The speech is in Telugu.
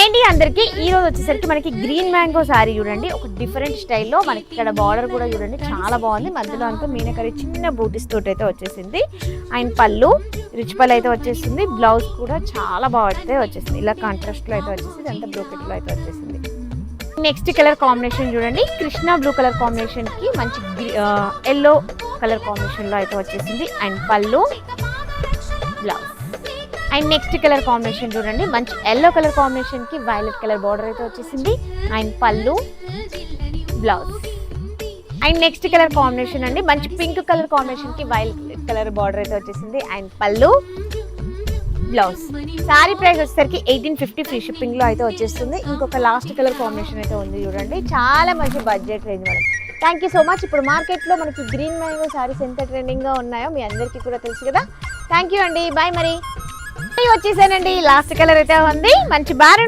హాయ్ అండి అందరికి ఈ రోజు వచ్చేసరికి మనకి గ్రీన్ మ్యాంగో సారీ చూడండి ఒక డిఫరెంట్ స్టైల్లో మనకి ఇక్కడ బార్డర్ కూడా చూడండి చాలా బాగుంది మధ్యలో అంతా మీనకరీ చిన్న బూటీస్ తోటి అయితే వచ్చేసింది అండ్ పళ్ళు రిచ్ పళ్ళు అయితే వచ్చేసింది బ్లౌజ్ కూడా చాలా బాగా వచ్చేసింది ఇలా కాంట్రాస్ట్ లో అయితే వచ్చేసింది అంత బ్రోకెట్ లో అయితే వచ్చేసింది నెక్స్ట్ కలర్ కాంబినేషన్ చూడండి కృష్ణ బ్లూ కలర్ కాంబినేషన్ కి మంచి ఎల్లో కలర్ కాంబినేషన్ లో అయితే వచ్చేసింది అండ్ పళ్ళు blouse and next colour combination చూడండి మంచి ఎల్లో కలర్ కాంబినేషన్ కి వైలెట్ కలర్ బార్డర్ అయితే వచ్చేసింది అండ్ పళ్ళు blouse and next colour combination అండి మంచి పింక్ కలర్ కాంబినేషన్ కి వైలెట్ కలర్ బార్డర్ అయితే వచ్చేసింది అండ్ పళ్ళు బ్లౌజ్ సారీ ప్రైస్ వచ్చేసరికి 1850 ఫ్రీ షిప్పింగ్ లో అయితే వచ్చేస్తుంది ఇంకొక లాస్ట్ కలర్ కాంబినేషన్ అయితే ఉంది చూడండి చాలా మంచి budget range madam thank you so much ఇప్పుడు మార్కెట్లో మనకి గ్రీన్ మ్యాంగో సారీస్ ఎంత ట్రెండింగ్ గా ఉన్నాయో మీ అందరికీ కూడా తెలుసు కదా థ్యాంక్ యూ అండి బాయ్ మరి వచ్చేసానండి లాస్ట్ కలర్ అయితే ఉంది మంచి బార్